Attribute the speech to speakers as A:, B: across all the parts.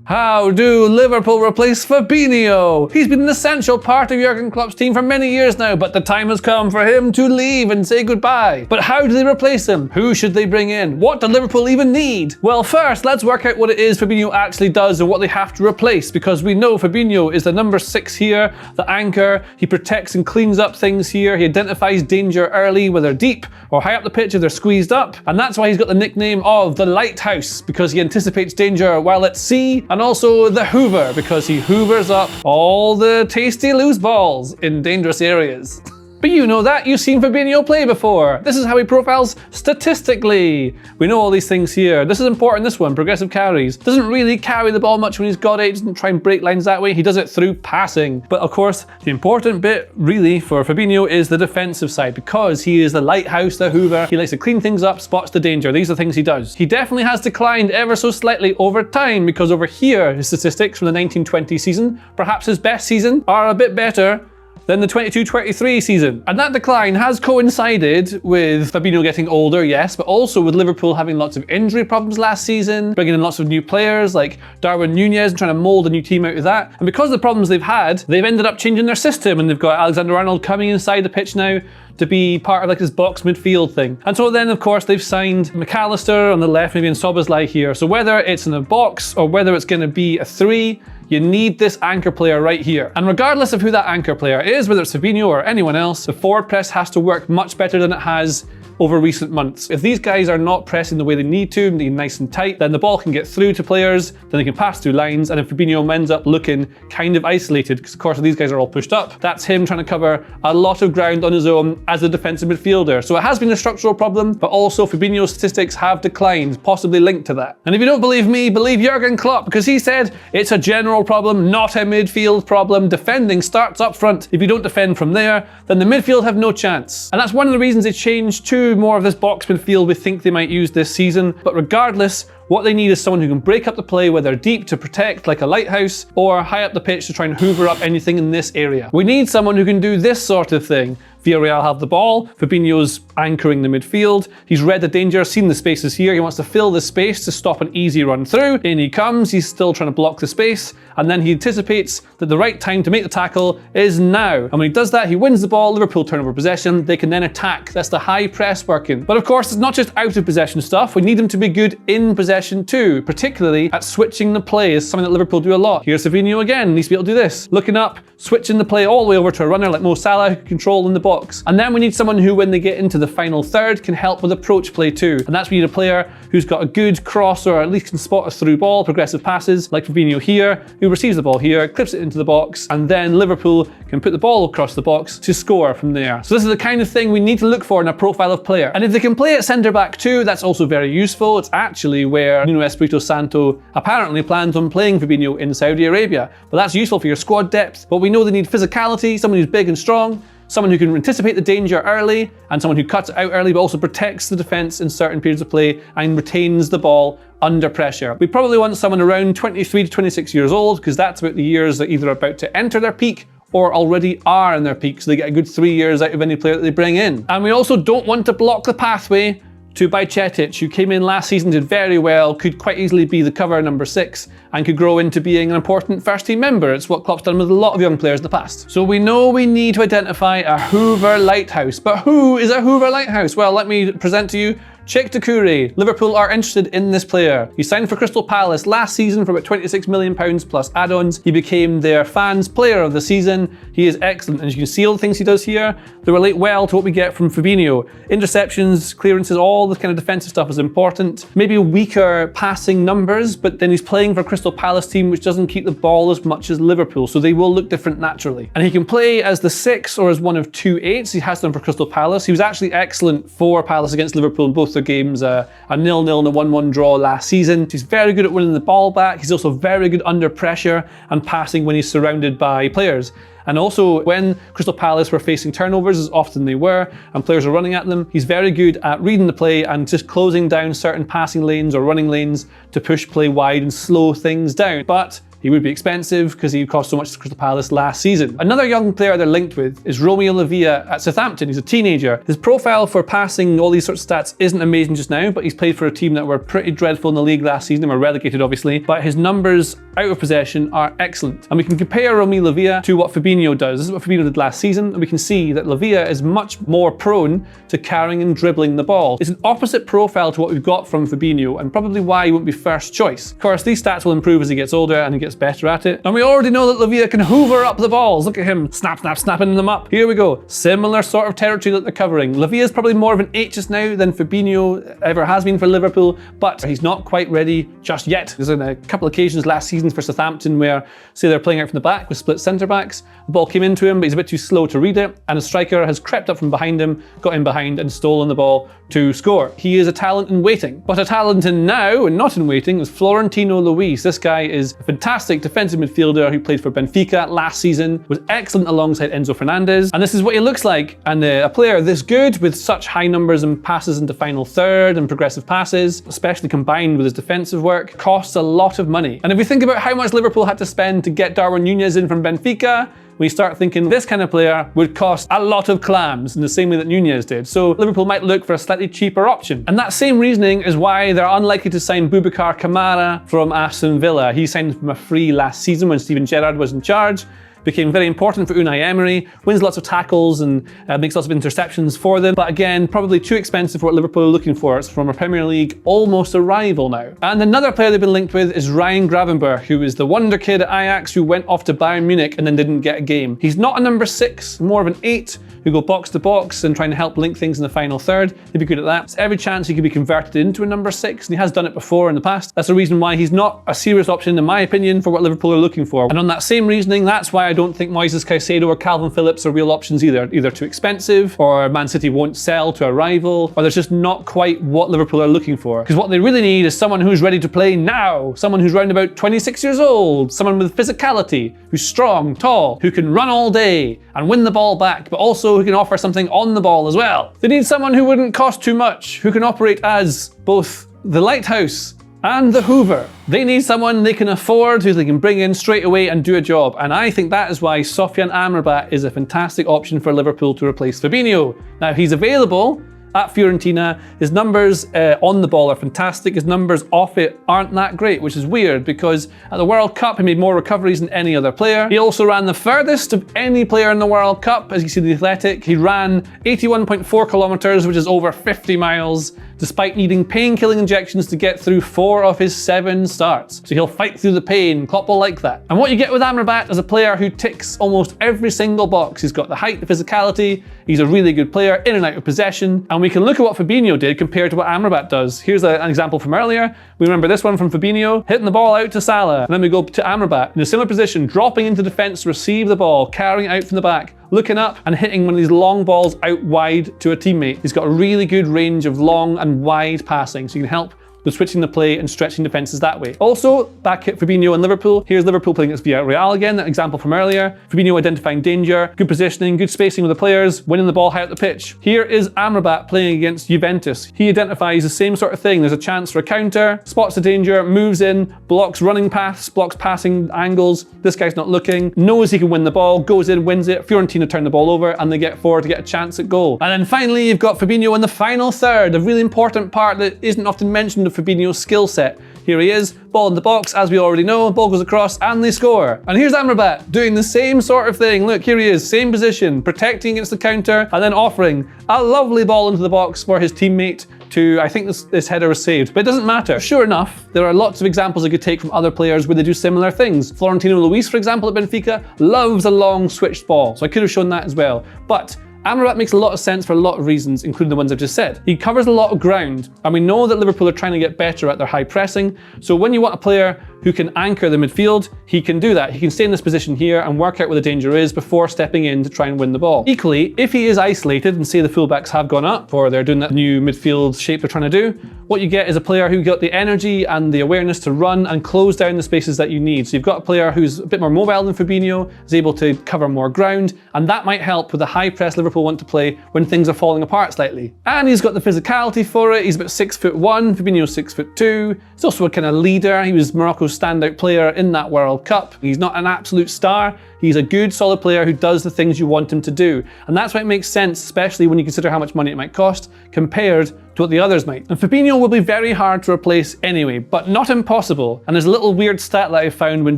A: How do Liverpool replace Fabinho? He's been an essential part of Jurgen Klopp's team for many years now, but the time has come for him to leave and say goodbye. But how do they replace him? Who should they bring in? What do Liverpool even need? Well, first, let's work out what it is Fabinho actually does and what they have to replace, because we know Fabinho is the number 6 here, the anchor. He protects and cleans up things here. He identifies danger early, whether deep or high up the pitch if they're squeezed up. And that's why he's got the nickname of the Lighthouse, because he anticipates danger while at sea, and also the Hoover, because he hoovers up all the tasty loose balls in dangerous areas. But you know that, you've seen Fabinho play before. This is how he profiles statistically. We know all these things here. This is important, this one, progressive carries. Doesn't really carry the ball much when he's got it, doesn't try and break lines that way, he does it through passing. But of course, the important bit really for Fabinho is the defensive side, because he is the lighthouse, the Hoover. He likes to clean things up, spots the danger. These are the things he does. He definitely has declined ever so slightly over time, because over here, his statistics from the 1920 season, perhaps his best season, are a bit better than the 22-23 season. And that decline has coincided with Fabinho getting older, yes, but also with Liverpool having lots of injury problems last season, bringing in lots of new players like Darwin Nunez and trying to mould a new team out of that. And because of the problems they've had, they've ended up changing their system, and they've got Alexander-Arnold coming inside the pitch now to be part of like this box midfield thing. And so then of course they've signed McAllister on the left, maybe in Szoboszlai here. So whether it's in a box or whether it's going to be a 3, you need this anchor player right here. And regardless of who that anchor player is, whether it's Fabinho or anyone else, the forward press has to work much better than it has over recent months. If these guys are not pressing the way they need to, nice and tight, then the ball can get through to players, then they can pass through lines, and if Fabinho ends up looking kind of isolated, because of course these guys are all pushed up, that's him trying to cover a lot of ground on his own as a defensive midfielder. So it has been a structural problem, but also Fabinho's statistics have declined, possibly linked to that. And if you don't believe me, believe Jurgen Klopp, because he said it's a general problem, not a midfield problem. Defending starts up front. If you don't defend from there, then the midfield have no chance. And that's one of the reasons they changed to more of this box midfield we think they might use this season. But regardless, what they need is someone who can break up the play, whether deep to protect like a lighthouse or high up the pitch to try and hoover up anything in this area. We need someone who can do this sort of thing. Villarreal have the ball, Fabinho's anchoring the midfield, he's read the danger, seen the spaces here, he wants to fill the space to stop an easy run through, in he comes, he's still trying to block the space, and then he anticipates that the right time to make the tackle is now. And when he does that, he wins the ball, Liverpool turn over possession, they can then attack. That's the high press working. But of course, it's not just out of possession stuff, we need them to be good in possession too, particularly at switching the play is something that Liverpool do a lot. Here's Fabinho again, needs to be able to do this. Looking up, switching the play all the way over to a runner like Mo Salah who can control in the box. And then we need someone who, when they get into the final third, can help with approach play too. And that's when you need a player who's got a good cross or at least can spot a through ball, progressive passes, like Fabinho here, who receives the ball here, clips it into the box, and then Liverpool can put the ball across the box to score from there. So this is the kind of thing we need to look for in a profile of player. And if they can play at centre back too, that's also very useful. It's actually where Nuno Espirito Santo apparently plans on playing Fabinho in Saudi Arabia. But that's useful for your squad depth. But we know they need physicality, someone who's big and strong, someone who can anticipate the danger early, and someone who cuts it out early but also protects the defence in certain periods of play and retains the ball under pressure. We probably want someone around 23 to 26 years old, because that's about the years that either are about to enter their peak or already are in their peak, so they get a good 3 years out of any player that they bring in. And we also don't want to block the pathway to Bajcetic, who came in last season, did very well, could quite easily be the cover number 6 and could grow into being an important first team member. It's what Klopp's done with a lot of young players in the past. So we know we need to identify a Hoover lighthouse, but who is a Hoover lighthouse? Well, let me present to you Cheick Doucouré. Liverpool are interested in this player. He signed for Crystal Palace last season for about £26 million plus add-ons. He became their fans' player of the season. He is excellent, and as you can see all the things he does here, they relate well to what we get from Fabinho. Interceptions, clearances, all the kind of defensive stuff is important. Maybe weaker passing numbers, but then he's playing for a Crystal Palace team which doesn't keep the ball as much as Liverpool, so they will look different naturally. And he can play as the 6 or as one of 2 8s. He has done for Crystal Palace. He was actually excellent for Palace against Liverpool in both their games, a 0-0 and a 1-1 draw last season. He's very good at winning the ball back. He's also very good under pressure and passing when he's surrounded by players. And also when Crystal Palace were facing turnovers, as often they were, and players were running at them, he's very good at reading the play and just closing down certain passing lanes or running lanes to push play wide and slow things down. But he would be expensive because he cost so much to Crystal Palace last season. Another young player they're linked with is Romeo Lavia at Southampton. He's a teenager. His profile for passing, all these sorts of stats isn't amazing just now, but he's played for a team that were pretty dreadful in the league last season and were relegated obviously, but his numbers out of possession are excellent. And we can compare Romeo Lavia to what Fabinho does. This is what Fabinho did last season, and we can see that Lavia is much more prone to carrying and dribbling the ball. It's an opposite profile to what we've got from Fabinho, and probably why he won't be first choice. Of course, these stats will improve as he gets older and he gets better at it. And we already know that Lavia can hoover up the balls. Look at him, snapping them up. Here we go. Similar sort of territory that they're covering. Lavia is probably more of an 8 just now than Fabinho ever has been for Liverpool, but he's not quite ready just yet. There's been a couple of occasions last season for Southampton where, say they're playing out from the back with split centre-backs, the ball came into him, but he's a bit too slow to read it, and a striker has crept up from behind him, got in behind and stolen the ball to score. He is a talent in waiting. But a talent in now and not in waiting is Florentino Luis. This guy is a fantastic defensive midfielder who played for Benfica last season, was excellent alongside Enzo Fernandez, and this is what he looks like. And a player this good with such high numbers and passes into final third and progressive passes, especially combined with his defensive work, costs a lot of money. And if we think about how much Liverpool had to spend to get Darwin Núñez in from Benfica, we start thinking this kind of player would cost a lot of clams in the same way that Núñez did. So Liverpool might look for a slightly cheaper option. And that same reasoning is why they're unlikely to sign Boubacar Kamara from Aston Villa. He signed from a free last season when Steven Gerrard was in charge. Became very important for Unai Emery, wins lots of tackles and makes lots of interceptions for them. But again, probably too expensive for what Liverpool are looking for. It's from a Premier League almost arrival now. And another player they've been linked with is Ryan Gravenberch, who is the wonder kid at Ajax who went off to Bayern Munich and then didn't get a game. He's not a number 6, more of an 8, who go box to box and trying to help link things in the final third. He'd be good at that. There's every chance he could be converted into a number 6, and he has done it before in the past. That's the reason why he's not a serious option, in my opinion, for what Liverpool are looking for. And on that same reasoning, that's why I don't think Moises Caicedo or Calvin Phillips are real options either. Either too expensive, or Man City won't sell to a rival, or there's just not quite what Liverpool are looking for. Because what they really need is someone who's ready to play now. Someone who's around about 26 years old. Someone with physicality, who's strong, tall, who can run all day and win the ball back, but also who can offer something on the ball as well. They need someone who wouldn't cost too much, who can operate as both the lighthouse and the Hoover. They need someone they can afford, who they can bring in straight away and do a job. And I think that is why Sofian Amrabat is a fantastic option for Liverpool to replace Fabinho. Now, he's available at Fiorentina. His numbers on the ball are fantastic. His numbers off it aren't that great, which is weird because at the World Cup, he made more recoveries than any other player. He also ran the furthest of any player in the World Cup. As you see, the Athletic, he ran 81.4 kilometers, which is over 50 miles, despite needing pain-killing injections to get through 4 of his 7 starts. So he'll fight through the pain. Klopp will like that. And what you get with Amrabat is a player who ticks almost every single box. He's got the height, the physicality, he's a really good player, in and out of possession, and we can look at what Fabinho did compared to what Amrabat does. Here's an example from earlier. We remember this one from Fabinho, hitting the ball out to Salah, and then we go to Amrabat in a similar position, dropping into defense to receive the ball, carrying it out from the back, looking up and hitting one of these long balls out wide to a teammate. He's got a really good range of long and wide passing, so you can help with switching the play and stretching defenses that way. Also, back at Fabinho and Liverpool, here's Liverpool playing against Villarreal again, that example from earlier. Fabinho identifying danger, good positioning, good spacing with the players, winning the ball high up the pitch. Here is Amrabat playing against Juventus. He identifies the same sort of thing. There's a chance for a counter, spots the danger, moves in, blocks running paths, blocks passing angles. This guy's not looking, knows he can win the ball, goes in, wins it. Fiorentina turn the ball over and they get forward to get a chance at goal. And then finally, you've got Fabinho in the final third, a really important part that isn't often mentioned of Fabinho's skill set. Here he is, ball in the box, as we already know, ball goes across and they score. And here's Amrabat doing the same sort of thing. Look, here he is, same position, protecting against the counter and then offering a lovely ball into the box for his teammate to, I think this header was saved, but it doesn't matter. Sure enough, there are lots of examples I could take from other players where they do similar things. Florentino Luis, for example, at Benfica, loves a long switched ball, so I could have shown that as well. But Amrabat makes a lot of sense for a lot of reasons, including the ones I've just said. He covers a lot of ground, and we know that Liverpool are trying to get better at their high pressing, so when you want a player who can anchor the midfield, he can do that. He can stay in this position here and work out where the danger is before stepping in to try and win the ball. Equally, if he is isolated and say the fullbacks have gone up, or they're doing that new midfield shape they're trying to do, what you get is a player who got the energy and the awareness to run and close down the spaces that you need. So you've got a player who's a bit more mobile than Fabinho, is able to cover more ground, and that might help with the high press Liverpool want to play when things are falling apart slightly. And he's got the physicality for it. He's about 6'1", Fabinho's 6'2". He's also a kind of leader. He was Morocco's Morocco's standout player in that World Cup. He's not an absolute star, he's a good, solid player who does the things you want him to do. And that's why it makes sense, especially when you consider how much money it might cost, compared to what the others might. And Fabinho will be very hard to replace anyway, but not impossible. And there's a little weird stat that I found when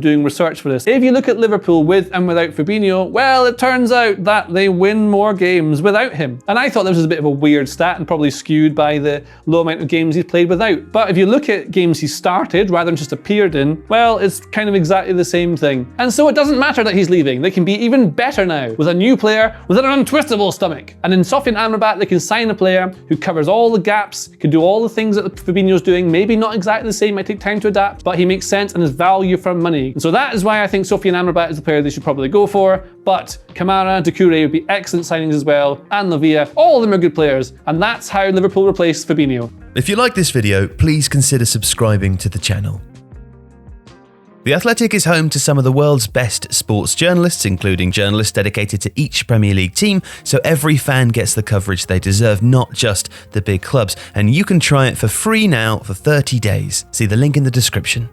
A: doing research for this. If you look at Liverpool with and without Fabinho, well, it turns out that they win more games without him. And I thought this was a bit of a weird stat and probably skewed by the low amount of games he's played without. But if you look at games he started rather than just appeared in, well, it's kind of exactly the same thing. And so it doesn't matter that he's leaving. They can be even better now with a new player with an untwistable stomach. And in Sofian Amrabat, they can sign a player who covers all the gaps, can do all the things that Fabinho's doing, maybe not exactly the same, might take time to adapt, but he makes sense and is value for money. And so that is why I think Sofian Amrabat is the player they should probably go for, but Kamara, Doucouré would be excellent signings as well, and Lavia, all of them are good players, and that's how Liverpool replaced Fabinho.
B: If you like this video, please consider subscribing to the channel. The Athletic is home to some of the world's best sports journalists, including journalists dedicated to each Premier League team, so every fan gets the coverage they deserve, not just the big clubs. And you can try it for free now for 30 days. See the link in the description.